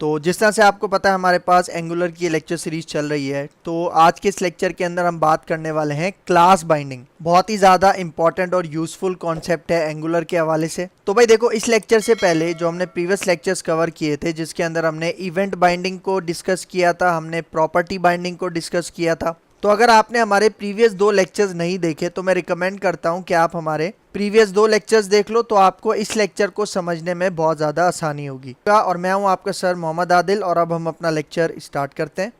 तो जिस तरह से आपको पता है हमारे पास एंगुलर की लेक्चर सीरीज चल रही है, तो आज के इस लेक्चर के अंदर हम बात करने वाले हैं क्लास बाइंडिंग। बहुत ही ज़्यादा इंपॉर्टेंट और यूजफुल कॉन्सेप्ट है एंगुलर के हवाले से। तो भाई देखो, इस लेक्चर से पहले जो हमने प्रीवियस लेक्चर्स कवर किए थे, जिसके अंदर हमने इवेंट बाइंडिंग को डिस्कस किया था, हमने प्रॉपर्टी बाइंडिंग को डिस्कस किया था। तो अगर आपने हमारे प्रीवियस 2 लेक्चर्स नहीं देखे तो मैं रिकमेंड करता हूं कि आप हमारे प्रीवियस 2 लेक्चर्स देख लो, तो आपको इस लेक्चर को समझने में बहुत ज़्यादा आसानी होगी। और मैं हूं आपका सर मोहम्मद आदिल, और अब हम अपना लेक्चर स्टार्ट करते हैं।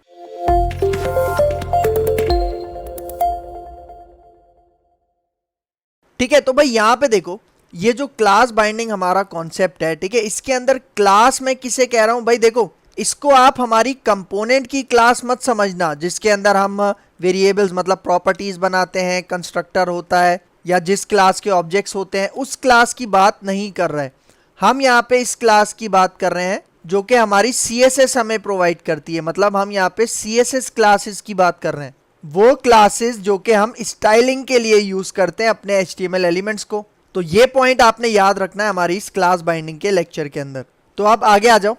ठीक है, तो भाई यहाँ पे देखो, ये जो क्लास बाइंडिंग हमारा कॉन्सेप्ट है, ठीक है, इसके अंदर क्लास में किसे कह रहा हूं भाई? देखो, इसको आप हमारी कंपोनेंट की क्लास मत समझना, जिसके अंदर हम वेरिएबल्स मतलब प्रॉपर्टीज बनाते हैं, कंस्ट्रक्टर होता है, या जिस क्लास के ऑब्जेक्ट्स होते हैं, उस क्लास की बात नहीं कर रहे हैं हम। यहाँ पे इस क्लास की बात कर रहे हैं जो कि हमारी CSS हमें प्रोवाइड करती है। मतलब हम यहाँ पे CSS क्लासेस की बात कर रहे हैं, वो क्लासेस जो कि हम स्टाइलिंग के लिए यूज करते हैं अपने HTML एलिमेंट्स को। तो ये पॉइंट आपने याद रखना है हमारी इस क्लास बाइंडिंग के लेक्चर के अंदर। तो आप आगे आ जाओ।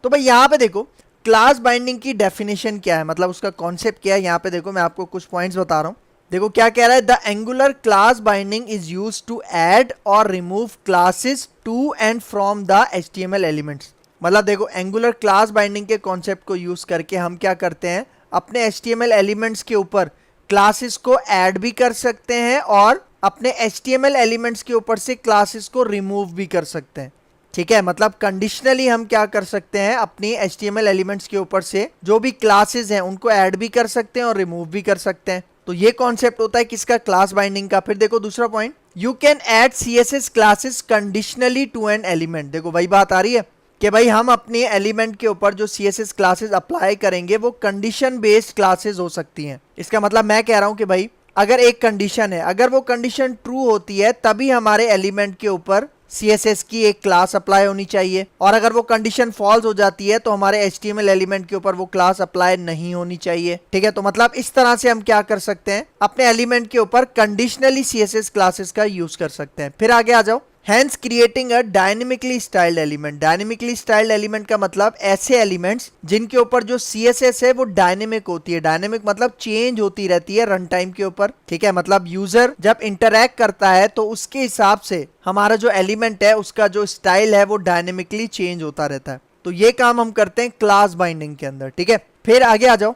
तो भाई यहाँ पे देखो, क्लास बाइंडिंग की डेफिनेशन क्या है, मतलब उसका कॉन्सेप्ट क्या है। यहाँ पे देखो, मैं आपको कुछ पॉइंट्स बता रहा हूँ। देखो क्या कह रहा है, the Angular class binding is use to add और remove classes to and from the HTML elements. मतलब देखो, एंगुलर क्लास बाइंडिंग के कॉन्सेप्ट को यूज करके हम क्या करते हैं, अपने HTML एलिमेंट्स के ऊपर क्लासेस को ऐड भी कर सकते हैं और अपने HTML एलिमेंट्स के ऊपर से क्लासेस को रिमूव भी कर सकते हैं। ठीक है, मतलब कंडीशनली हम क्या कर सकते हैं, अपनी HTML एलिमेंट्स के ऊपर से जो भी क्लासेस हैं उनको ऐड भी कर सकते हैं और रिमूव भी कर सकते हैं। तो ये कॉन्सेप्ट होता है किसका, क्लास बाइंडिंग का। फिर देखो दूसरा point, you can add CSS classes conditionally to an element. देखो वही बात आ रही है कि भाई हम अपने एलिमेंट के ऊपर जो CSS क्लासेस अप्लाई करेंगे वो कंडीशन बेस्ड क्लासेस हो सकती हैं। इसका मतलब मैं कह रहा हूं कि भाई अगर एक कंडीशन है, अगर वो कंडीशन ट्रू होती है तभी हमारे एलिमेंट के ऊपर CSS की एक क्लास अप्लाई होनी चाहिए, और अगर वो कंडीशन फॉल्स हो जाती है तो हमारे HTML एलिमेंट के ऊपर वो क्लास अप्लाई नहीं होनी चाहिए। ठीक है, तो मतलब इस तरह से हम क्या कर सकते हैं, अपने एलिमेंट के ऊपर कंडीशनली CSS क्लासेस का यूज कर सकते हैं। फिर आगे आ जाओ, Hence creating a dynamically styled element। Dynamically styled element का मतलब ऐसे एलिमेंट्स जिनके ऊपर जो CSS है वो डायनेमिक होती है। डायनेमिक मतलब चेंज होती रहती है रन टाइम के ऊपर। ठीक है, मतलब यूजर जब इंटरैक्ट करता है तो उसके हिसाब से हमारा जो एलिमेंट है उसका जो स्टाइल है वो डायनेमिकली चेंज होता रहता है। तो ये काम हम करते हैं क्लास बाइंडिंग के अंदर। ठीक है, फिर आगे आ जाओ।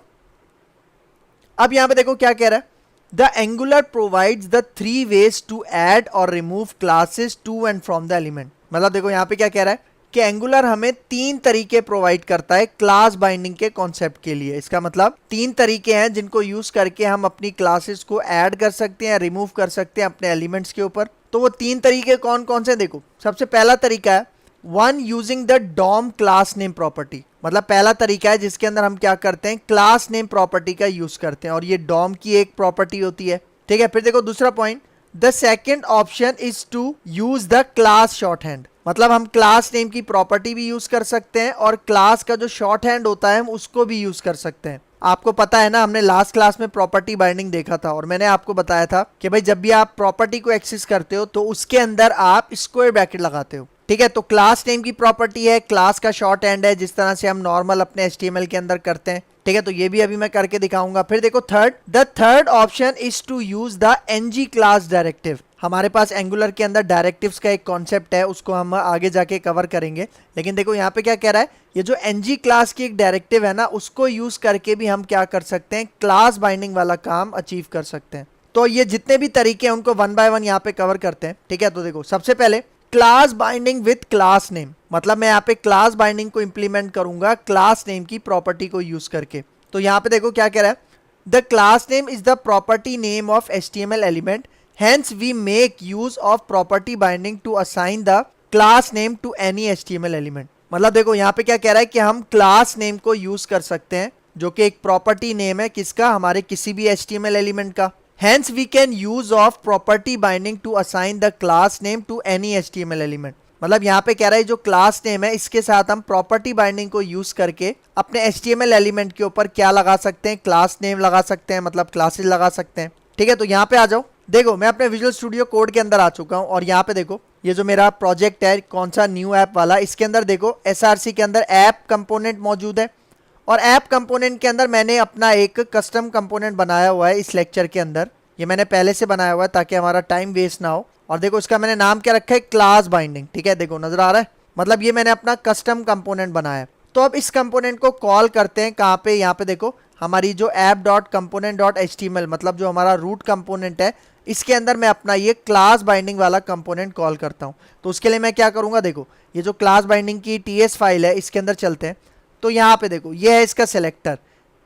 अब यहां पे देखो क्या कह रहा है, The Angular provides the 3 ways to add or remove classes to and from the element। मतलब देखो यहाँ पे क्या कह रहा है कि Angular हमें 3 तरीके प्रोवाइड करता है क्लास बाइंडिंग के कॉन्सेप्ट के लिए। इसका मतलब 3 तरीके हैं जिनको यूज करके हम अपनी क्लासेस को ऐड कर सकते हैं, रिमूव कर सकते हैं अपने एलिमेंट्स के ऊपर। तो वो 3 तरीके कौन कौन से, देखो सबसे पहला तरीका है one using the DOM class name property. मतलब पहला तरीका है जिसके अंदर हम क्या करते हैं, क्लास नेम प्रॉपर्टी का यूज करते हैं, और ये डॉम की एक प्रॉपर्टी होती है। ठीक है, फिर देखो दूसरा point, the second option is to use the class shorthand. मतलब हम क्लास नेम की प्रॉपर्टी भी यूज कर सकते हैं और क्लास का जो शॉर्ट हैंड होता है हम उसको भी यूज कर सकते हैं। आपको पता है ना, हमने लास्ट क्लास में प्रॉपर्टी बाइंडिंग देखा था और मैंने आपको बताया था कि भाई जब भी आप प्रॉपर्टी को एक्सेस करते हो तो उसके अंदर आप स्क्वायर ब्रैकेट लगाते हो। ठीक है, तो क्लास नेम की प्रॉपर्टी है, क्लास का शॉर्ट हैंड है, जिस तरह से हम नॉर्मल अपने HTML के अंदर करते हैं। ठीक है, तो ये भी अभी मैं करके दिखाऊंगा। फिर देखो third, the third option is to use the ng class directive. हमारे पास एंगुलर के अंदर डायरेक्टिव्स का एक कॉन्सेप्ट है, उसको हम आगे जाके कवर करेंगे। लेकिन देखो यहाँ पे क्या कह रहा है, ये जो ng क्लास की एक डायरेक्टिव है ना, उसको यूज करके भी हम क्या कर सकते हैं, क्लास बाइंडिंग वाला काम अचीव कर सकते हैं। तो ये जितने भी तरीके हैं उनको वन बाय वन यहाँ पे कवर करते हैं। ठीक है, तो देखो सबसे पहले class binding with class name. मतलब मैं यहाँ पे क्लास बाइंडिंग को इंप्लीमेंट करूंगा क्लास नेम की प्रॉपर्टी को यूज करके। तो यहाँ पे देखो क्या कह रहा है, the class name is the property name of HTML element, hence we make use of property binding to assign the class name to any HTML element. मतलब देखो यहाँ पे क्या कह रहा है कि हम क्लास नेम को यूज कर सकते हैं जो कि एक प्रॉपर्टी नेम है किसका, हमारे किसी भी HTML एलिमेंट का। Hence we can use of property binding to assign the class name to any HTML element। मतलब यहाँ पे कह रहा है जो क्लास नेम है इसके साथ हम प्रॉपर्टी बाइंडिंग को यूज करके अपने HTML एलिमेंट के ऊपर क्या लगा सकते हैं, क्लास नेम लगा सकते हैं, मतलब क्लासेस लगा सकते हैं। ठीक है, तो यहाँ पे आ जाओ। देखो मैं अपने विजुअल स्टूडियो कोड के अंदर आ चुका हूँ और यहाँ पे देखो ये जो मेरा प्रोजेक्ट है कौन सा न्यू ऐप वाला, इसके अंदर देखो SRC के अंदर ऐप कंपोनेंट मौजूद है और ऐप कंपोनेंट के अंदर मैंने अपना एक कस्टम कंपोनेंट बनाया हुआ है इस लेक्चर के अंदर। ये मैंने पहले से बनाया हुआ है ताकि हमारा टाइम वेस्ट ना हो। और देखो इसका मैंने नाम क्या रखा है, क्लास बाइंडिंग। ठीक है, देखो नजर आ रहा है, मतलब ये मैंने अपना कस्टम कंपोनेंट बनाया है। तो अब इस कंपोनेंट को कॉल करते हैं कहाँ पे, यहाँ पे देखो हमारी जो app.component.html मतलब जो हमारा रूट कंपोनेंट है, इसके अंदर मैं अपना ये क्लास बाइंडिंग वाला कंपोनेंट कॉल करता हूँ। तो उसके लिए मैं क्या करूँगा, देखो ये जो क्लास बाइंडिंग की TS फाइल है इसके अंदर चलते हैं। तो यहाँ पे देखो ये है इसका सेलेक्टर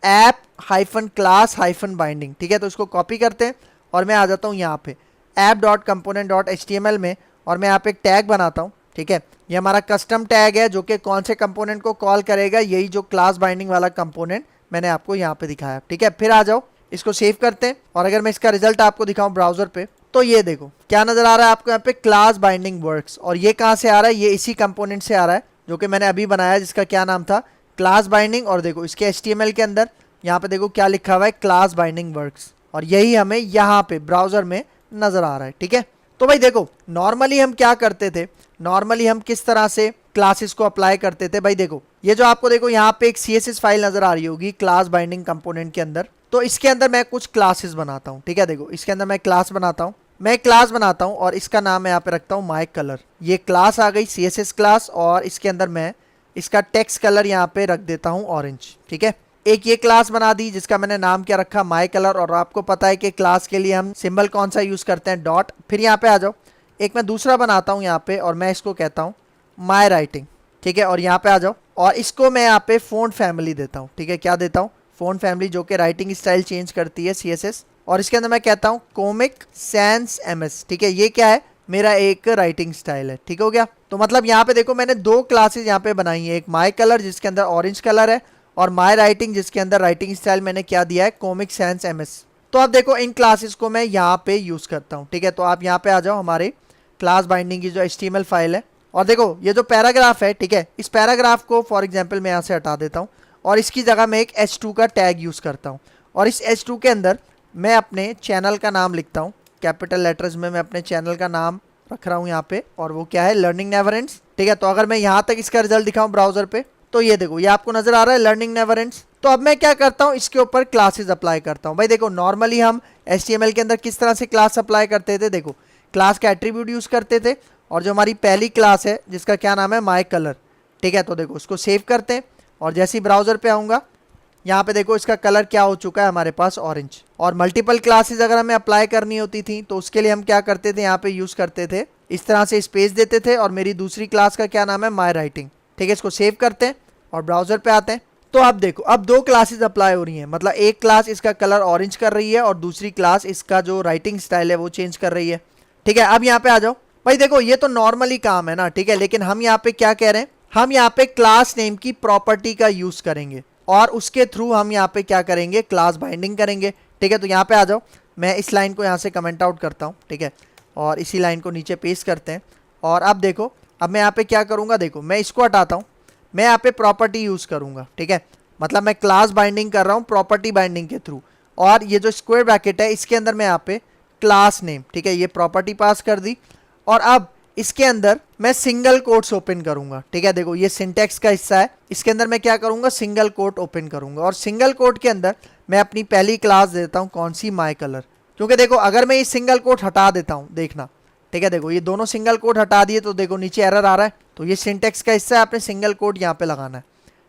app-class-binding। ठीक है, तो इसको कॉपी करते हैं और मैं आ जाता हूँ यहाँ पे app.component.html में और मैं यहाँ पे एक टैग बनाता हूँ। ठीक है, ये हमारा कस्टम टैग है जो कि कौन से कंपोनेंट को कॉल करेगा, यही जो क्लास बाइंडिंग वाला कंपोनेंट मैंने आपको यहाँ पे दिखाया। ठीक है, फिर आ जाओ इसको सेव करते हैं और अगर मैं इसका रिजल्ट आपको दिखाऊं ब्राउजर पे तो ये देखो क्या नजर आ रहा है आपको यहाँ पे, क्लास बाइंडिंग वर्क्स। और ये कहाँ से आ रहा है, ये इसी कंपोनेंट से आ रहा है जो कि मैंने अभी बनाया जिसका क्या नाम था, क्लास बाइंडिंग। और देखो इसके HTML के अंदर यहाँ पे देखो क्या लिखा हुआ है, क्लास बाइंडिंग वर्क्स। और यही हमें यहाँ पे ब्राउजर में नजर आ रहा है। ठीक है, तो भाई देखो नॉर्मली हम क्या करते थे, नॉर्मली हम किस तरह से क्लासेस को अप्लाई करते थे। भाई देखो ये जो आपको देखो यहाँ पे एक CSS फाइल नजर आ रही होगी क्लास बाइंडिंग कंपोनेंट के अंदर, तो इसके अंदर मैं कुछ क्लासेस बनाता हूँ। ठीक है, देखो इसके अंदर मैं क्लास बनाता हूँ, मैं क्लास बनाता हूँ और इसका नाम मैं यहाँ पे रखता हूँ माई कलर। ये क्लास आ गई CSS क्लास और इसके अंदर मैं इसका टेक्स्ट कलर यहाँ पे रख देता हूँ ऑरेंज। ठीक है, एक ये क्लास बना दी जिसका मैंने नाम क्या रखा, माई कलर। और आपको पता है कि क्लास के लिए हम सिंबल कौन सा यूज करते हैं, डॉट। फिर यहाँ पे आ जाओ, एक मैं दूसरा बनाता हूँ यहाँ पे और मैं इसको कहता हूँ माई राइटिंग। ठीक है, और यहाँ पे आ जाओ और इसको मैं यहाँ पे फ़ॉन्ट फैमिली देता हूँ। ठीक है, क्या देता हूँ, फ़ॉन्ट फैमिली, जो कि राइटिंग स्टाइल चेंज करती है CSS। और इसके अंदर मैं कहता हूँ कॉमिक सैंस MS। ठीक है, ये क्या है, मेरा एक राइटिंग स्टाइल है। ठीक हो गया, तो मतलब यहाँ पे देखो मैंने दो क्लासेस यहाँ पे बनाई है, एक माई कलर जिसके अंदर ऑरेंज कलर है और माई राइटिंग जिसके अंदर राइटिंग स्टाइल मैंने क्या दिया है, कॉमिक सैंस MS। तो अब देखो इन क्लासेस को मैं यहाँ पे यूज़ करता हूँ। ठीक है, तो आप यहाँ पे आ जाओ हमारे क्लास बाइंडिंग की जो HTML फाइल है और देखो ये जो पैराग्राफ है, ठीक है, इस पैराग्राफ को फॉर एग्जांपल मैं यहाँ से हटा देता हूँ और इसकी जगह मैं एक H2 का टैग यूज़ करता हूँ। और इस H2 के अंदर मैं अपने चैनल का नाम लिखता हूँ, कैपिटल लेटर्स में मैं अपने चैनल का नाम रख रहा हूँ यहाँ पे, और वो क्या है, लर्निंग नेवर एंड्स। ठीक है, तो अगर मैं यहाँ तक इसका रिजल्ट दिखाऊँ ब्राउजर पे तो ये देखो ये आपको नजर आ रहा है, लर्निंग नेवर एंड्स। तो अब मैं क्या करता हूँ, इसके ऊपर क्लासेस अप्लाई करता हूँ। भाई देखो नॉर्मली हम HTML के अंदर किस तरह से क्लास अप्लाई करते थे, देखो क्लास का एट्रीब्यूट यूज़ करते थे और जो हमारी पहली क्लास है जिसका क्या नाम है, माई कलर। ठीक है, तो देखो उसको सेव करते हैं और जैसे ही ब्राउजर पे आऊँगा यहाँ पे देखो इसका कलर क्या हो चुका है हमारे पास, ऑरेंज। और मल्टीपल क्लासेस अगर हमें अप्लाई करनी होती थी तो उसके लिए हम क्या करते थे, यहाँ पे यूज़ करते थे, इस तरह से स्पेस देते थे और मेरी दूसरी क्लास का क्या नाम है, माई राइटिंग। ठीक है, इसको सेव करते हैं और ब्राउजर पे आते हैं। तो अब देखो अब दो क्लासेस अप्लाई हो रही हैं, मतलब एक क्लास इसका कलर ऑरेंज कर रही है और दूसरी क्लास इसका जो राइटिंग स्टाइल है वो चेंज कर रही है। ठीक है, अब यहाँ पे आ जाओ। भाई देखो ये तो नॉर्मली काम है ना, ठीक है, लेकिन हम यहाँ पे क्या कह रहे हैं, हम यहाँ पे क्लास नेम की प्रॉपर्टी का यूज करेंगे और उसके थ्रू हम यहाँ पे क्या करेंगे, क्लास बाइंडिंग करेंगे। ठीक है, तो यहाँ पे आ जाओ, मैं इस लाइन को यहाँ से कमेंट आउट करता हूँ। ठीक है, और इसी लाइन को नीचे पेस्ट करते हैं और अब देखो अब मैं यहाँ पे क्या करूँगा, देखो मैं इसको हटाता हूँ, मैं यहाँ पे प्रॉपर्टी यूज़ करूँगा। ठीक है, मतलब मैं क्लास बाइंडिंग कर रहा हूँ प्रॉपर्टी बाइंडिंग के थ्रू। और ये जो स्क्वायर ब्रैकेट है इसके अंदर मैं यहाँ पे क्लास नेम, ठीक है, ये प्रॉपर्टी पास कर दी और अब इसके अंदर मैं सिंगल कोट्स ओपन करूंगा। ठीक है, देखो ये सिंटेक्स का हिस्सा है, इसके अंदर मैं क्या करूंगा, सिंगल कोट ओपन करूंगा और सिंगल कोट के अंदर मैं अपनी पहली क्लास देता हूं, कौन सी, माई कलर। क्योंकि देखो अगर मैं ये सिंगल कोट हटा देता हूं, देखना, ठीक है, देखो ये दोनों सिंगल कोट हटा दिए तो देखो नीचे एरर आ रहा है, तो ये सिंटेक्स का हिस्सा है, आपने सिंगल कोट यहाँ पे लगाना है।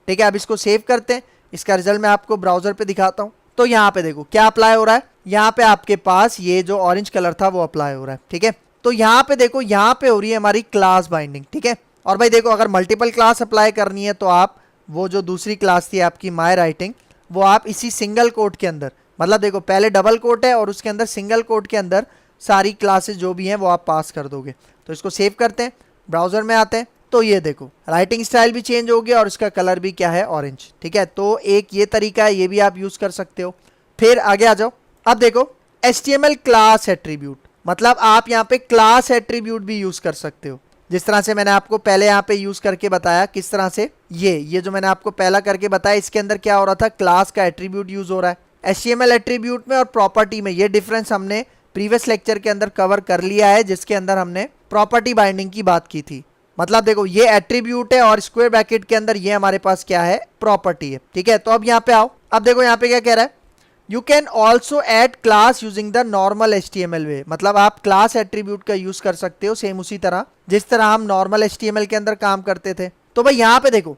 ठीक है, अब इसको सेव करते हैं, इसका रिजल्ट मैं आपको ब्राउजर पे दिखाता हूँ। तो यहाँ पे देखो क्या अप्लाई हो रहा है, यहाँ पे आपके पास ये जो ऑरेंज कलर था वो अप्लाई हो रहा है। ठीक है, तो यहाँ पे देखो यहाँ पे हो रही है हमारी क्लास बाइंडिंग। ठीक है, और भाई देखो अगर मल्टीपल क्लास अप्लाई करनी है तो आप वो जो दूसरी क्लास थी आपकी माई राइटिंग, वो आप इसी सिंगल कोट के अंदर, मतलब देखो पहले डबल कोट है और उसके अंदर सिंगल कोट के अंदर सारी क्लासेस जो भी हैं वो आप पास कर दोगे। तो इसको सेव करते हैं, ब्राउजर में आते हैं, तो ये देखो राइटिंग स्टाइल भी चेंज हो गया और इसका कलर भी क्या है, ऑरेंज। ठीक है, तो एक ये तरीका है, ये भी आप यूज कर सकते हो। फिर आगे आ जाओ, अब देखो HTML क्लास एट्रीब्यूट, मतलब आप यहाँ पे क्लास एट्रीब्यूट भी यूज कर सकते हो, जिस तरह से मैंने आपको पहले यहाँ पे यूज करके बताया। किस तरह से, ये जो मैंने आपको पहला करके बताया, इसके अंदर क्या हो रहा था, क्लास का एट्रीब्यूट यूज हो रहा है। HTML एट्रीब्यूट में और प्रॉपर्टी में ये डिफरेंस हमने प्रीवियस लेक्चर के अंदर कवर कर लिया है, जिसके अंदर हमने प्रॉपर्टी बाइंडिंग की बात की थी। मतलब देखो ये एट्रीब्यूट है और स्क्वायर ब्रैकेट के अंदर ये हमारे पास क्या है, प्रॉपर्टी है। ठीक है, तो अब यहाँ पे आओ, अब देखो यहाँ पे क्या कह रहा है, you can also add class using the normal HTML way. मतलब आप क्लास एट्रीब्यूट का यूज कर सकते हो सेम उसी तरह जिस तरह हम नॉर्मल HTML के अंदर काम करते थे। तो भाई यहाँ पे देखो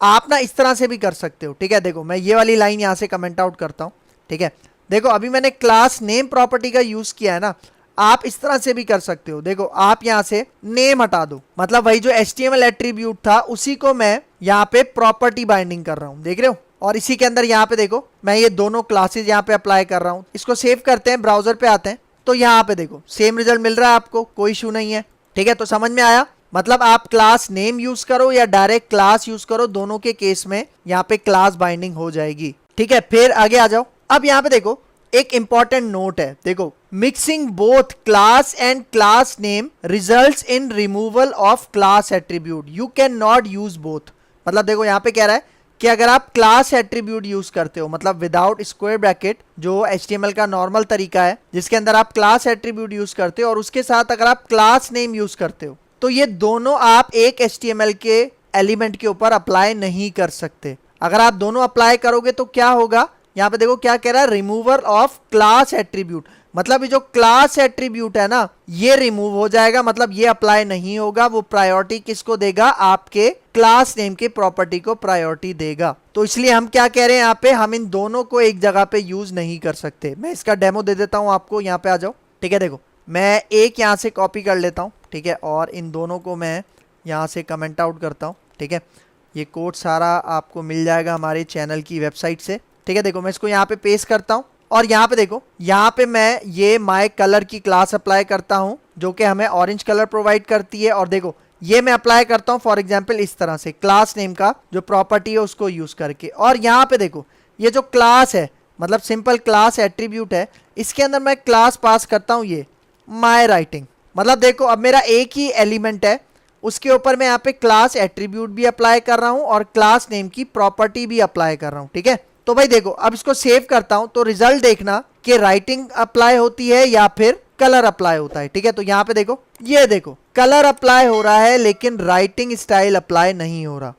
आप ना इस तरह से भी कर सकते हो। ठीक है, देखो मैं ये वाली लाइन यहाँ से कमेंट आउट करता हूँ। ठीक है, देखो अभी मैंने क्लास नेम प्रॉपर्टी का यूज किया है ना, आप इस तरह से भी कर सकते हो। देखो आप यहाँ से नेम हटा दो, मतलब वही जो HTML एट्रीब्यूट था उसी को मैं यहाँ पे प्रॉपर्टी बाइंडिंग कर रहा हूँ, देख रहे हो। और इसी के अंदर यहाँ पे देखो मैं ये दोनों क्लासेस यहाँ पे अप्लाई कर रहा हूँ। इसको सेव करते हैं, ब्राउजर पे आते हैं, तो यहाँ पे देखो सेम रिजल्ट मिल रहा है आपको, कोई इशू नहीं है। ठीक है, तो समझ में आया। मतलब आप क्लास नेम यूज करो या डायरेक्ट क्लास यूज करो, दोनों के केस में यहाँ पे क्लास बाइंडिंग हो जाएगी। ठीक है, फिर आगे आ जाओ। अब यहाँ पे देखो एक इंपॉर्टेंट नोट है, देखो mixing both class and class name results in removal of class attribute, you can not use both. मतलब देखो यहाँ पे कह रहा है कि अगर आप क्लास एट्रीब्यूट यूज करते हो, मतलब विदाउट स्क्वायर ब्रैकेट, जो HTML का नॉर्मल तरीका है जिसके अंदर आप क्लास एट्रीब्यूट यूज करते हो, और उसके साथ अगर आप क्लास नेम यूज करते हो, तो ये दोनों आप एक HTML के एलिमेंट के ऊपर अप्लाई नहीं कर सकते। अगर आप दोनों अप्लाई करोगे तो क्या होगा, यहाँ पे देखो क्या कह रहा है, रिमूवल ऑफ क्लास एट्रीब्यूट। मतलब ये जो क्लास एट्रीब्यूट है ना, ये रिमूव हो जाएगा, मतलब ये अप्लाई नहीं होगा। वो प्रायोरिटी किसको देगा, आपके क्लास नेम के प्रॉपर्टी को प्रायोरिटी देगा। तो इसलिए हम क्या कह रहे हैं यहाँ पे, हम इन दोनों को एक जगह पे यूज नहीं कर सकते। मैं इसका डेमो दे देता हूँ आपको, यहाँ पे आ जाओ। ठीक है, देखो मैं एक यहाँ से कॉपी कर लेता हूँ। ठीक है, और इन दोनों को मैं यहाँ से कमेंट आउट करता हूँ। ठीक है, ये कोड सारा आपको मिल जाएगा हमारे चैनल की वेबसाइट से। ठीक है, देखो मैं इसको यहाँ पे पेस्ट करता हूँ, और यहाँ पे देखो यहाँ पे मैं ये माय कलर की क्लास अप्लाई करता हूँ जो कि हमें ऑरेंज कलर प्रोवाइड करती है। और देखो ये मैं अप्लाई करता हूँ फॉर एग्जांपल इस तरह से, क्लास नेम का जो प्रॉपर्टी है उसको यूज करके। और यहाँ पे देखो ये जो क्लास है, मतलब सिंपल क्लास एट्रीब्यूट है, इसके अंदर मैं क्लास पास करता हूँ ये माय राइटिंग। मतलब देखो अब मेरा एक ही एलिमेंट है, उसके ऊपर मैं यहाँ पे क्लास एट्रीब्यूट भी अप्लाई कर रहा हूँ और क्लास नेम की प्रॉपर्टी भी अप्लाई कर रहा हूँ। ठीक है, तो भाई देखो अब इसको सेव करता हूं तो रिजल्ट देखना कि राइटिंग अप्लाई होती है या फिर कलर अप्लाई होता है। ठीक है, तो यहाँ पे देखो, ये देखो कलर अप्लाई हो रहा है लेकिन राइटिंग स्टाइल अप्लाई नहीं हो रहा,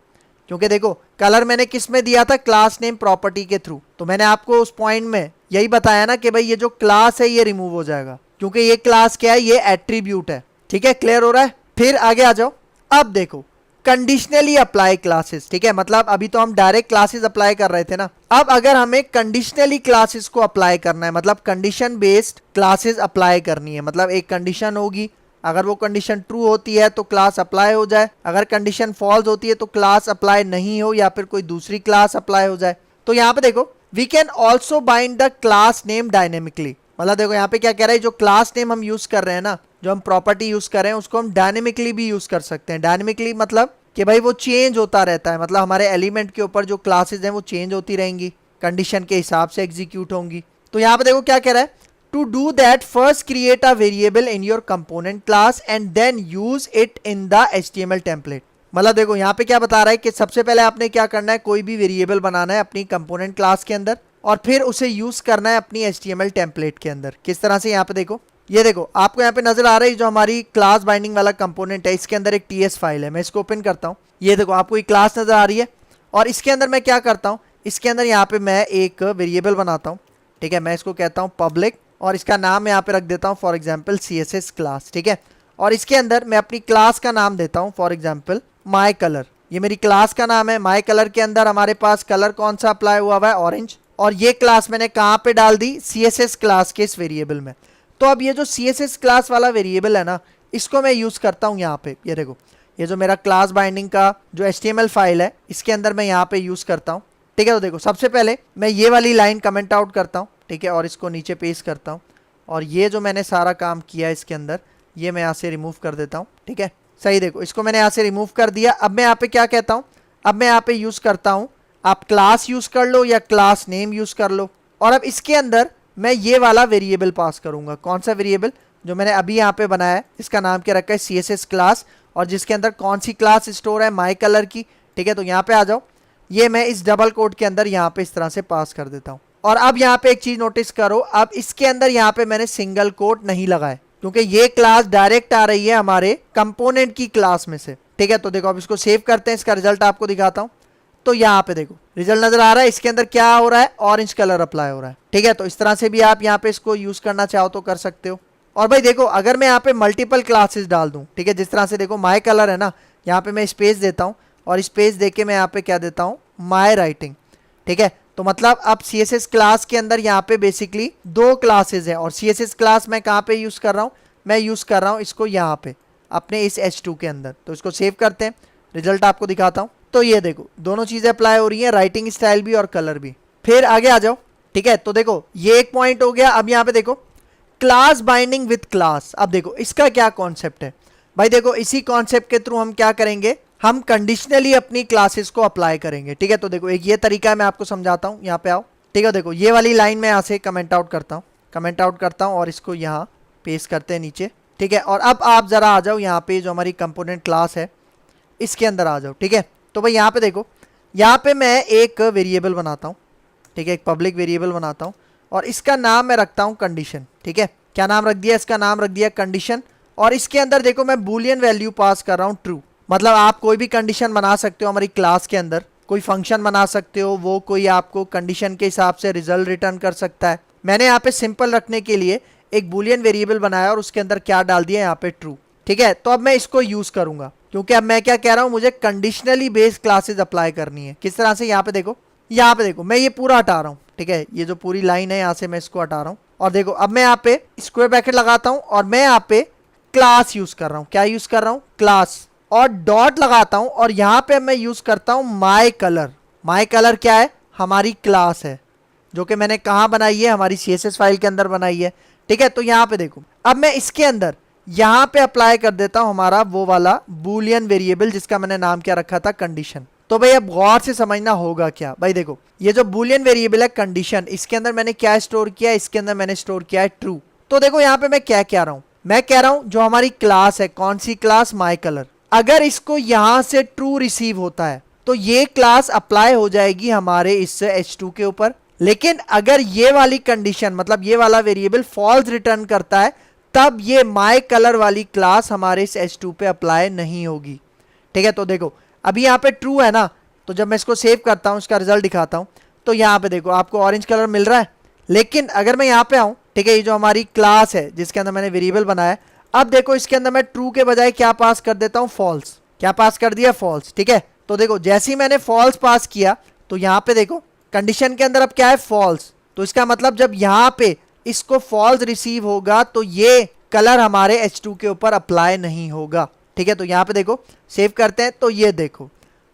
क्योंकि देखो कलर मैंने किस में दिया था, क्लास नेम प्रॉपर्टी के थ्रू। तो मैंने आपको उस पॉइंट में यही बताया ना कि भाई ये जो क्लास है ये रिमूव हो जाएगा, क्योंकि ये क्लास क्या है, ये एट्रीब्यूट है। ठीक है, क्लियर हो रहा है। फिर आगे आ जाओ। अब देखो कंडीशनली अप्लाई क्लासेस। ठीक है, मतलब अभी तो हम डायरेक्ट क्लासेस अप्लाई कर रहे थे ना, अब अगर हमें कंडीशनली क्लासेस को अप्लाई करना है, मतलब कंडीशन बेस्ड क्लासेस अप्लाई करनी है। मतलब एक कंडीशन होगी, अगर वो कंडीशन ट्रू होती है तो क्लास अप्लाई हो जाए, अगर कंडीशन फॉल्स होती है तो क्लास अप्लाई नहीं हो या फिर कोई दूसरी क्लास अप्लाई हो जाए। तो यहाँ पे देखो we can also bind the class name dynamically. मतलब देखो यहाँ पे क्या कह रहा है, जो क्लास नेम हम यूज कर रहे हैं ना, जो हम प्रॉपर्टी यूज कर रहे हैं, उसको हम डायनेमिकली भी यूज कर सकते हैं। डायनेमिकली मतलब कि भाई वो चेंज होता रहता है, मतलब हमारे एलिमेंट के ऊपर जो क्लासेस हैं वो चेंज होती रहेंगी, कंडीशन के हिसाब से एग्जीक्यूट होंगी। तो यहाँ पे देखो क्या कह रहा है, to do that first create a variable in your component class and then use it in the HTML template. मतलब देखो यहाँ पे क्या बता रहा है कि सबसे पहले आपने क्या करना है, कोई भी वेरिएबल बनाना है अपनी कंपोनेंट क्लास के अंदर और फिर उसे यूज करना है अपनी HTML टेम्पलेट के अंदर। किस तरह से, यहाँ पे देखो, ये देखो आपको यहाँ पे नजर आ रहा है जो हमारी क्लास बाइंडिंग वाला कंपोनेंट है, इसके अंदर एक TS फाइल है। मैं इसको ओपन करता हूँ, ये देखो आपको ये क्लास नजर आ रही है, और इसके अंदर मैं क्या करता हूँ, इसके अंदर यहाँ पे मैं एक वेरिएबल बनाता हूँ। ठीक है, मैं इसको कहता हूँ पब्लिक, और इसका नाम यहाँ पे रख देता हूँ फॉर एग्जाम्पल CSS क्लास। ठीक है, और इसके अंदर मैं अपनी क्लास का नाम देता हूँ फॉर एग्जाम्पल माई कलर। ये मेरी क्लास का नाम है। माई कलर के अंदर हमारे पास कलर कौन सा अप्लाई हुआ हुआ है, ऑरेंज। और ये क्लास मैंने कहाँ पे डाल दी, CSS क्लास के इस वेरिएबल में। तो अब ये जो CSS क्लास वाला वेरिएबल है ना, इसको मैं यूज करता हूँ यहाँ पे। ये देखो ये जो मेरा क्लास बाइंडिंग का जो HTML फाइल है, इसके अंदर मैं यहाँ पे यूज करता हूँ। ठीक है, तो देखो सबसे पहले मैं ये वाली लाइन कमेंट आउट करता हूँ। ठीक है, और इसको नीचे पेस्ट करता हूँ, और ये जो मैंने सारा काम किया इसके अंदर, ये मैं यहाँ से रिमूव कर देता हूँ। ठीक है, सही देखो इसको मैंने यहाँ से रिमूव कर दिया। अब मैं यहाँ पे क्या कहता हूँ, अब मैं यहाँ पे यूज करता हूँ, आप क्लास यूज कर लो या क्लास नेम यूज कर लो, और अब इसके अंदर मैं ये वाला वेरिएबल पास करूंगा। कौन सा वेरिएबल, जो मैंने अभी यहाँ पे बनाया है, इसका नाम क्या रखा है, CSS क्लास, और जिसके अंदर कौन सी क्लास स्टोर है, माई कलर की। ठीक है, तो यहाँ पे आ जाओ, ये मैं इस डबल कोट के अंदर यहाँ पे इस तरह से पास कर देता हूँ। और अब यहाँ पे एक चीज नोटिस करो, अब इसके अंदर यहाँ पे मैंने सिंगल कोट नहीं लगाए। क्योंकि ये क्लास डायरेक्ट आ रही है हमारे कंपोनेंट की क्लास में से। ठीक है, तो देखो अब इसको सेव करते हैं, इसका रिजल्ट आपको दिखाता हूं। तो यहाँ पे देखो रिजल्ट नजर आ रहा है, इसके अंदर क्या हो रहा है, ऑरेंज कलर अप्लाई हो रहा है। ठीक है, तो इस तरह से भी आप यहाँ पे इसको यूज करना चाहो तो कर सकते हो। और भाई देखो अगर मैं यहाँ पे मल्टीपल क्लासेस डाल दूं, ठीक है, जिस तरह से देखो माई कलर है ना, यहाँ पे मैं स्पेस देता हूँ और स्पेस दे के मैं यहाँ पे क्या देता हूँ, माई राइटिंग। ठीक है, तो मतलब अब CSS क्लास के अंदर यहाँ पे बेसिकली दो क्लासेस है, और CSS क्लास मैं कहाँ पे यूज कर रहा हूँ, मैं यूज कर रहा हूँ इसको यहाँ पे अपने इस H2 के अंदर। तो इसको सेव करते हैं, रिजल्ट आपको दिखाता हूँ। तो ये देखो दोनों चीजें अप्लाई हो रही हैं, राइटिंग स्टाइल भी और कलर भी। फिर आगे आ जाओ। ठीक है, तो देखो ये एक पॉइंट हो गया। अब यहाँ पे देखो क्लास बाइंडिंग विद क्लास। अब देखो इसका क्या कॉन्सेप्ट है भाई, देखो इसी कॉन्सेप्ट के थ्रू हम क्या करेंगे, हम कंडीशनली अपनी क्लासेस को अप्लाई करेंगे। ठीक है, तो देखो एक ये तरीका है, मैं आपको समझाता हूँ, यहाँ पे आओ। ठीक है, देखो ये वाली लाइन मैं यहाँ से कमेंट आउट करता हूँ, कमेंट आउट करता हूँ और इसको यहाँ पेस्ट करते हैं नीचे। ठीक है, और अब आप जरा आ जाओ यहाँ पे जो हमारी कंपोनेंट क्लास है इसके अंदर आ जाओ। ठीक है, तो भाई यहाँ पे देखो, यहाँ पे मैं एक वेरिएबल बनाता हूँ। ठीक है, एक पब्लिक वेरिएबल बनाता हूँ और इसका नाम मैं रखता हूँ कंडीशन। ठीक है, क्या नाम रख दिया, इसका नाम रख दिया कंडीशन। और इसके अंदर देखो मैं बूलियन वैल्यू पास कर रहा हूँ ट्रू। मतलब आप कोई भी कंडीशन बना सकते हो हमारी क्लास के अंदर, कोई फंक्शन बना सकते हो, वो कोई आपको कंडीशन के हिसाब से रिजल्ट रिटर्न कर सकता है। मैंने यहाँ पे सिंपल रखने के लिए एक बूलियन वेरिएबल बनाया और उसके अंदर क्या डाल दिया, यहाँ पे ट्रू। ठीक है, तो अब मैं इसको यूज करूंगा क्योंकि अब मैं क्या कह रहा हूं, मुझे कंडीशनली बेस्ड क्लासेस अप्लाई करनी है। किस तरह से, यहाँ पे देखो, यहाँ पे देखो मैं ये पूरा हटा रहा हूँ। ठीक है, ये जो पूरी लाइन है यहाँ से मैं इसको हटा रहा हूँ और देखो अब मैं यहाँ पे स्क्वायर ब्रैकेट लगाता हूँ और मैं यहाँ पे क्लास यूज कर रहा हूँ। क्या यूज कर रहा हूँ, क्लास, और डॉट लगाता हूँ और यहाँ पे मैं यूज करता हूँ माई कलर। माई कलर क्या है, हमारी क्लास है जो कि मैंने कहाँ बनाई है, हमारी CSS फाइल के अंदर बनाई है। ठीक है, तो यहाँ पे देखो अब मैं इसके अंदर यहाँ पे अप्लाई कर देता हूँ हमारा वो वाला बूलियन वेरिएबल जिसका मैंने नाम क्या रखा था, कंडीशन। तो भाई अब गौर से समझना होगा क्या, भाई देखो ये जो बूलियन वेरिएबल है कंडीशन, इसके अंदर मैंने क्या स्टोर किया है, इसके अंदर मैंने स्टोर किया है ट्रू। तो देखो यहाँ पे मैं क्या कह रहा हूँ, मैं कह रहा हूँ जो हमारी क्लास है, कौन सी क्लास, माई कलर, अगर इसको यहां से ट्रू रिसीव होता है तो ये क्लास अप्लाई हो जाएगी हमारे इस H2 के ऊपर। लेकिन अगर ये वाली कंडीशन, मतलब ये वाला वेरिएबल फॉल्स रिटर्न करता है, तब ये माई कलर वाली क्लास हमारे इस H2 पे अप्लाई नहीं होगी। ठीक है, तो देखो अभी यहाँ पे ट्रू है ना, तो जब मैं इसको सेव करता हूँ, इसका रिजल्ट दिखाता हूँ, तो यहाँ पे देखो आपको ऑरेंज कलर मिल रहा है। लेकिन अगर मैं यहाँ पे आऊँ, ठीक है, ये जो हमारी क्लास है जिसके अंदर मैंने वेरिएबल बनाया है, अब देखो इसके अंदर मैं ट्रू के बजाय क्या पास कर देता हूँ, फॉल्स। क्या पास कर दिया, फॉल्स। ठीक है, तो देखो जैसे ही मैंने फॉल्स पास किया तो यहाँ पे देखो कंडीशन के अंदर अब क्या है, फॉल्स। तो इसका मतलब जब यहाँ पे इसको फॉल्स रिसीव होगा तो ये कलर हमारे H2 के ऊपर अप्लाई नहीं होगा। ठीक है, तो यहाँ पे देखो सेव करते हैं, तो ये देखो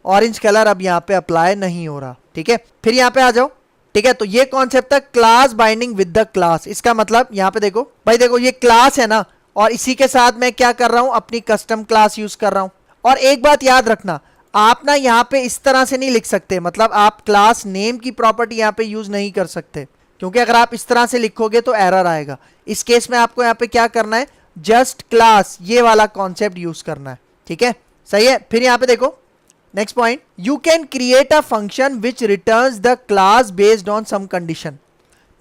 ऑरेंज कलर अब यहाँ पे अप्लाई नहीं हो रहा। ठीक है, फिर यहाँ पे आ जाओ। ठीक है, तो ये कॉन्सेप्ट था class binding with the class. इसका मतलब यहाँ पे देखो भाई, देखो ये क्लास है ना, और इसी के साथ मैं क्या कर रहा हूं, अपनी कस्टम क्लास यूज कर रहा हूं। और एक बात याद रखना, आप ना यहाँ पे इस तरह से नहीं लिख सकते, मतलब आप क्लास नेम की प्रॉपर्टी यहाँ पे यूज नहीं कर सकते, क्योंकि अगर आप इस तरह से लिखोगे तो एरर आएगा। इस केस में आपको यहाँ पे क्या करना है, जस्ट क्लास, ये वाला कॉन्सेप्ट यूज करना है। ठीक है, सही है। फिर यहाँ पे देखो next point, you can create a function which returns the class based on some condition.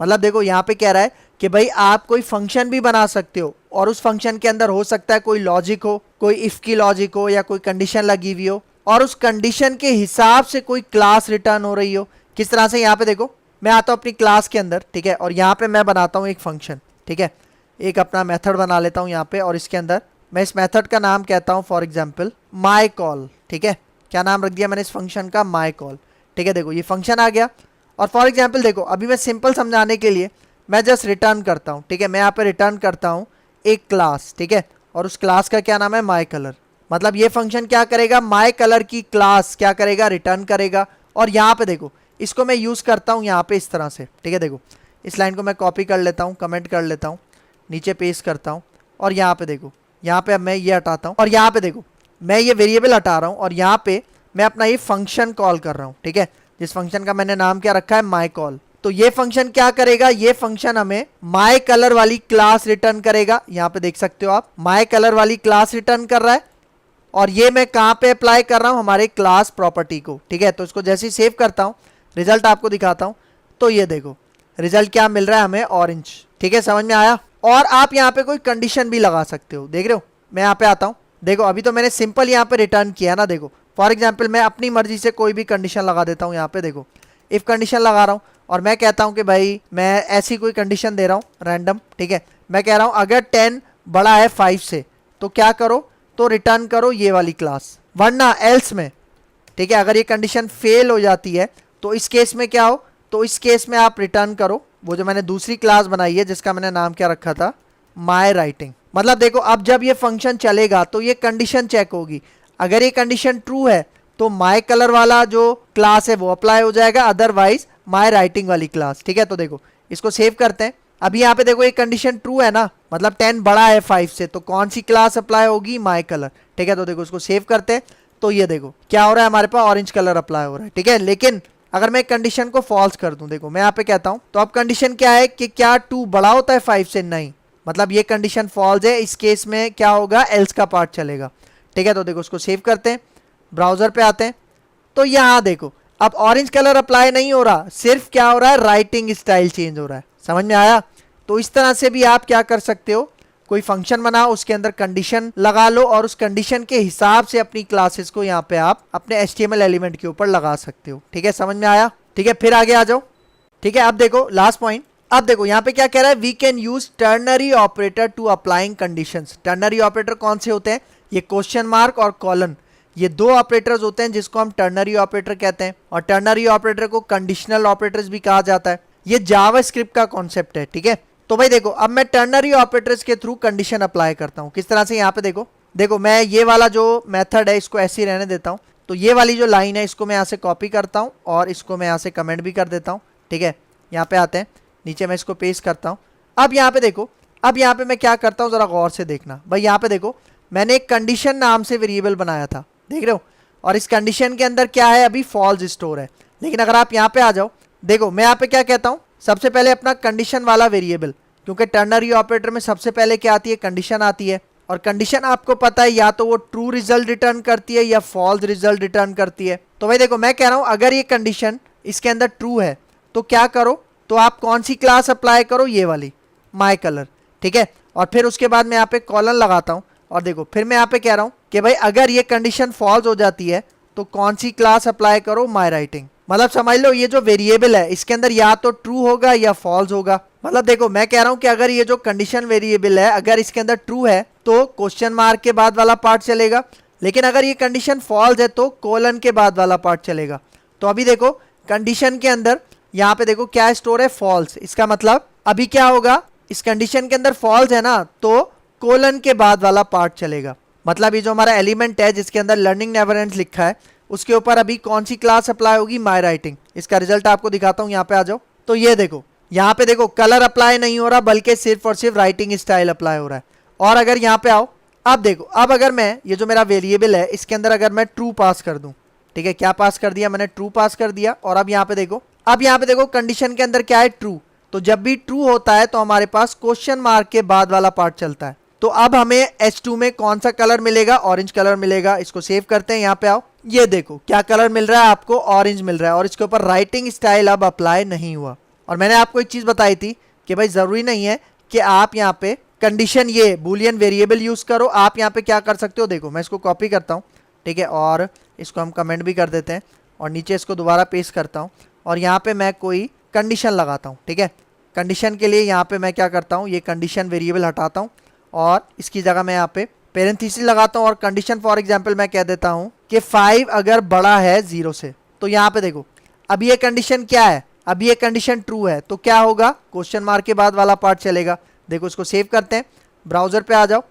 मतलब देखो यहाँ पे कह रहा है कि भाई आप कोई फंक्शन भी बना सकते हो और उस फंक्शन के अंदर हो सकता है कोई लॉजिक हो, कोई इफ की लॉजिक हो या कोई कंडीशन लगी हुई हो, और उस कंडीशन के हिसाब से कोई क्लास रिटर्न हो रही हो। किस तरह से, यहाँ पे देखो मैं आता हूँ अपनी क्लास के अंदर, ठीक है, और यहाँ पे मैं बनाता हूँ एक फंक्शन। ठीक है, एक अपना मेथड बना लेता हूँ यहाँ पे, और इसके अंदर मैं इस मेथड का नाम कहता हूँ फॉर एग्जाम्पल माई कॉल। ठीक है, क्या नाम रख दिया मैंने इस फंक्शन का, माई कॉल। ठीक है, देखो ये फंक्शन आ गया। और फॉर एग्जाम्पल देखो अभी मैं सिंपल समझाने के लिए मैं जस्ट रिटर्न करता हूँ। ठीक है, मैं यहाँ पे रिटर्न करता हूँ एक क्लास। ठीक है, और उस क्लास का क्या नाम है, माई कलर। मतलब ये फंक्शन क्या करेगा, माई कलर की क्लास क्या करेगा, रिटर्न करेगा। और यहाँ पे देखो इसको मैं यूज़ करता हूँ यहाँ पे इस तरह से। ठीक है, देखो इस लाइन को मैं कॉपी कर लेता हूँ, कमेंट कर लेता हूँ, नीचे पेस्ट करता हूँ, और यहाँ पे देखो, यहाँ पे अब मैं ये हटाता हूँ, और यहाँ पे देखो मैं ये वेरिएबल हटा रहा हूँ, और यहाँ पे मैं अपना ये फंक्शन कॉल कर रहा हूँ। ठीक है, जिस फंक्शन का मैंने नाम क्या रखा है, माई कॉल। तो ये फंक्शन क्या करेगा, ये फंक्शन हमें माई कलर वाली क्लास रिटर्न करेगा। यहाँ पे देख सकते हो आप, माई कलर वाली क्लास रिटर्न कर रहा है, और ये मैं कहाँ पे अप्लाई कर रहा हूँ, हमारे क्लास प्रॉपर्टी को। ठीक है, तो इसको जैसे ही सेव करता हूँ, रिजल्ट आपको दिखाता हूँ, तो ये देखो रिजल्ट क्या मिल रहा है हमें, ऑरेंज। ठीक है, समझ में आया। और आप यहाँ पे कोई कंडीशन भी लगा सकते हो। देख रहे हो, मैं यहाँ पे आता हूँ, देखो अभी तो मैंने सिंपल यहाँ पे रिटर्न किया ना। देखो फॉर एग्जाम्पल मैं अपनी मर्जी से कोई भी कंडीशन लगा देता हूँ। यहाँ पे देखो इफ कंडीशन लगा रहा हूँ और मैं कहता हूँ कि भाई मैं ऐसी कोई कंडीशन दे रहा हूँ रैंडम, ठीक है। मैं कह रहा हूँ अगर 10 बड़ा है 5 से तो क्या करो, तो रिटर्न करो ये वाली क्लास, वरना एल्स में, ठीक है। अगर ये कंडीशन फेल हो जाती है तो इस केस में क्या हो, तो इस केस में आप रिटर्न करो वो जो मैंने दूसरी क्लास बनाई है जिसका मैंने नाम क्या रखा था, माई राइटिंग। मतलब देखो अब जब ये फंक्शन चलेगा तो ये कंडीशन चेक होगी। अगर ये कंडीशन ट्रू है तो माई कलर वाला जो क्लास है वो अप्लाई हो जाएगा, अदरवाइज माई राइटिंग वाली क्लास, ठीक है। तो देखो इसको सेव करते हैं। अभी यहाँ पे देखो ये कंडीशन ट्रू है ना, मतलब 10 बड़ा है 5 से, तो कौन सी क्लास अप्लाई होगी, माई कलर, ठीक है। तो देखो इसको सेव करते हैं, तो ये देखो क्या हो रहा है, हमारे पास ऑरेंज कलर अप्लाई हो रहा है, ठीक है। लेकिन अगर मैं कंडीशन को फॉल्स कर दूं, देखो मैं यहाँ पे कहता हूं, तो अब कंडीशन क्या है कि क्या 2 बड़ा होता है 5 से, नहीं, मतलब ये कंडीशन फॉल्स है। इस केस में क्या होगा, एल्स का पार्ट चलेगा, ठीक है। तो देखो उसको सेव करते हैं, ब्राउजर पे आते हैं, तो यहाँ देखो अब ऑरेंज कलर अप्लाई नहीं हो रहा, सिर्फ क्या हो रहा है, राइटिंग स्टाइल चेंज हो रहा है। समझ में आया? तो इस तरह से भी आप क्या कर सकते हो, कोई फंक्शन बनाओ, उसके अंदर कंडीशन लगा लो और उस कंडीशन के हिसाब से अपनी क्लासेस को यहाँ पे आप अपने HTML एलिमेंट के ऊपर लगा सकते हो, ठीक है। समझ में आया? ठीक है, फिर आगे आ जाओ, ठीक है। अब देखो लास्ट पॉइंट, अब देखो यहाँ पे क्या कह रहा है, we can use ternary operator to applying conditions. Ternary operator कौन से होते हैं, ये क्वेश्चन मार्क और कॉलन, ये 2 ऑपरेटर्स होते हैं जिसको हम टर्नरी ऑपरेटर कहते हैं। और टर्नरी ऑपरेटर को कंडीशनल ऑपरेटर्स भी कहा जाता है। ये जावास्क्रिप्ट का कॉन्सेप्ट है, ठीक है। तो भाई देखो अब मैं टर्नरी ऑपरेटर्स के थ्रू कंडीशन अप्लाई करता हूँ। किस तरह से, यहाँ पे देखो मैं ये वाला जो मेथड है इसको ऐसे ही रहने देता हूँ। तो ये वाली जो लाइन है इसको मैं यहाँ से कॉपी करता हूँ और इसको मैं यहाँ से कमेंट भी कर देता हूँ, ठीक है। यहाँ पे आते हैं, नीचे मैं इसको पेस्ट करता हूँ। अब यहाँ पे देखो, अब यहाँ पे मैं क्या करता हूँ, जरा गौर से देखना भाई। यहाँ पे देखो मैंने एक कंडीशन नाम से वेरिएबल बनाया था, देख रहे हो, और इस कंडीशन के अंदर क्या है, अभी फॉल्स स्टोर है। लेकिन अगर आप यहाँ पे आ जाओ, देखो मैं यहाँ पे क्या कहता हूँ, सबसे पहले अपना कंडीशन वाला वेरिएबल, क्योंकि टर्नरी ऑपरेटर में सबसे पहले क्या आती है, कंडीशन आती है। और कंडीशन आपको पता है या तो वो ट्रू रिजल्ट रिटर्न करती है या फॉल्स रिजल्ट रिटर्न करती है। तो भाई देखो मैं कह रहा हूँ अगर ये कंडीशन इसके अंदर ट्रू है तो क्या करो, तो आप कौन सी क्लास अप्लाई करो, ये वाली माई कलर, ठीक है। और फिर उसके बाद मैं यहाँ पे कॉलन लगाता हूँ और देखो फिर मैं यहाँ पे कह रहा हूँ कि भाई अगर ये कंडीशन फॉल्स हो जाती है तो कौन सी क्लास अप्लाई करो, माई राइटिंग। मतलब समझ लो ये जो वेरिएबल है इसके अंदर या तो ट्रू होगा या फॉल्स होगा। मतलब देखो मैं कह रहा हूं कि अगर ये जो कंडीशन वेरिएबल है अगर इसके अंदर ट्रू है तो क्वेश्चन मार्क के बाद वाला पार्ट चलेगा, लेकिन अगर ये कंडीशन फॉल्स है तो कोलन के बाद वाला पार्ट चलेगा। तो अभी देखो कंडीशन के अंदर यहाँ पे देखो क्या स्टोर है, फॉल्स। इसका मतलब अभी क्या होगा, इस कंडीशन के अंदर फॉल्स है ना तो कोलन के बाद वाला पार्ट चलेगा। मतलब ये जो हमारा एलिमेंट है जिसके अंदर लर्निंग नेवर एंड्स लिखा है उसके ऊपर अभी कौन सी क्लास अप्लाई होगी, माई राइटिंग। इसका रिजल्ट आपको दिखाता हूँ, यहाँ पे आ जाओ। तो ये देखो यहाँ पे देखो कलर अप्लाई नहीं हो रहा बल्कि सिर्फ और सिर्फ राइटिंग स्टाइल अप्लाई हो रहा है। और अगर यहाँ पे आओ, अब देखो अब अगर मैं ये जो मेरा वेरिएबल है इसके अंदर अगर मैं ट्रू पास कर दूं, ठीक है, क्या पास कर दिया मैंने, ट्रू पास कर दिया। और अब यहाँ पे देखो, अब यहाँ पे देखो कंडीशन के अंदर क्या है, ट्रू। तो जब भी ट्रू होता है तो हमारे पास क्वेश्चन मार्क के बाद वाला पार्ट चलता है। तो अब हमें H2 में कौन सा कलर मिलेगा, ऑरेंज कलर मिलेगा। इसको सेव करते हैं, यहाँ पे आओ, ये देखो क्या कलर मिल रहा है आपको, ऑरेंज मिल रहा है। और इसके ऊपर राइटिंग स्टाइल अब अप्लाई नहीं हुआ। और मैंने आपको एक चीज बताई थी कि भाई जरूरी नहीं है कि आप यहाँ पे कंडीशन ये बूलियन वेरिएबल यूज करो। आप यहाँ पे क्या कर सकते हो, देखो मैं इसको कॉपी करता हूँ, ठीक है, और इसको हम कमेंट भी कर देते हैं और नीचे इसको दोबारा पेस्ट करता हूँ और यहाँ पे मैं कोई कंडीशन लगाता हूँ, ठीक है। कंडीशन के लिए यहाँ पे मैं क्या करता हूँ, ये कंडीशन वेरिएबल हटाता हूँ और इसकी जगह मैं यहाँ पे पेरेंथीसिस लगाता हूँ और कंडीशन फॉर एग्जांपल मैं कह देता हूँ कि 5 अगर बड़ा है 0 से। तो यहाँ पे देखो अब ये कंडीशन क्या है, अब ये कंडीशन ट्रू है तो क्या होगा, क्वेश्चन मार्क के बाद वाला पार्ट चलेगा। देखो इसको सेव करते हैं, ब्राउजर पे आ जाओ,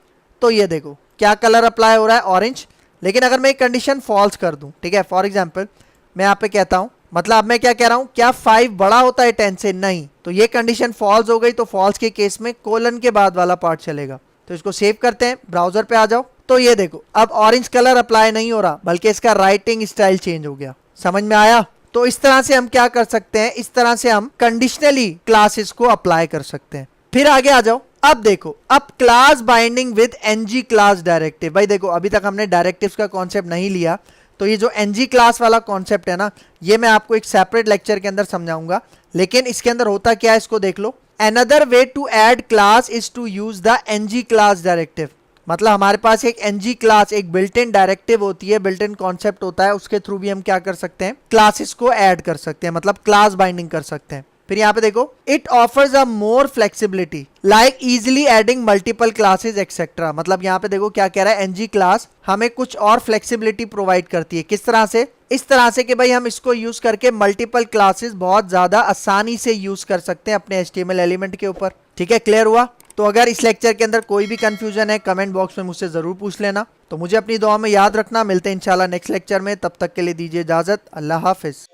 तो ये देखो क्या कलर अप्लाई हो रहा है, ऑरेंज। लेकिन अगर मैं एक कंडीशन फॉल्स कर दूं, ठीक है, फॉर एग्जांपल मैं यहाँ पे कहता हूँ, मतलब अब मैं क्या कह रहा हूँ, क्या 5 बड़ा होता है 10 से, नहीं, तो ये कंडीशन फॉल्स हो गई। तो फॉल्स के केस में कोलन के बाद वाला पार्ट चलेगा। तो इसको सेव करते हैं, ब्राउजर पे आ जाओ, तो ये देखो अब ऑरेंज कलर अप्लाई नहीं हो रहा बल्कि इसका राइटिंग स्टाइल चेंज हो गया। समझ में आया? तो इस तरह से हम क्या कर सकते हैं, इस तरह से हम कंडीशनली क्लासेस को अप्लाई कर सकते हैं। फिर आगे आ जाओ, अब देखो अब class binding with ng class directive. भाई देखो अभी तक हमने डायरेक्टिव्स का कॉन्सेप्ट नहीं लिया, तो ये जो एनजी क्लास वाला कॉन्सेप्ट है ना, ये मैं आपको एक सेपरेट लेक्चर के अंदर समझाऊंगा, लेकिन इसके अंदर होता क्या है इसको देख लो। Another way to add class is to use the ng class directive. मतलब हमारे पास एक एनजी क्लास, एक बिल्ट इन डायरेक्टिव होती है, बिल्ट इन कॉन्सेप्ट होता है, उसके थ्रू भी हम क्या कर सकते हैं, क्लासेस को ऐड कर सकते हैं, मतलब क्लास बाइंडिंग कर सकते हैं। फिर यहाँ पे देखो, it offers a more flexibility like easily adding multiple classes etcetera. मतलब यहाँ पे देखो क्या कह रहा है, एनजी क्लास हमें कुछ और फ्लेक्सिबिलिटी प्रोवाइड करती है। किस तरह से? इस तरह से कि भाई हम इसको यूज करके मल्टीपल क्लासेस बहुत ज्यादा आसानी से यूज कर सकते हैं अपने एचटीएमएल एलिमेंट के ऊपर। ठीक है, क्लियर हुआ? तो अगर इस लेक्चर के अंदर कोई भी कंफ्यूजन है कमेंट बॉक्स में मुझसे जरूर पूछ लेना। तो मुझे अपनी दुआ में याद रखना, मिलते हैं इंशाल्लाह नेक्स्ट लेक्चर में, तब तक के लिए दीजिए इजाजत, अल्लाह हाफिज।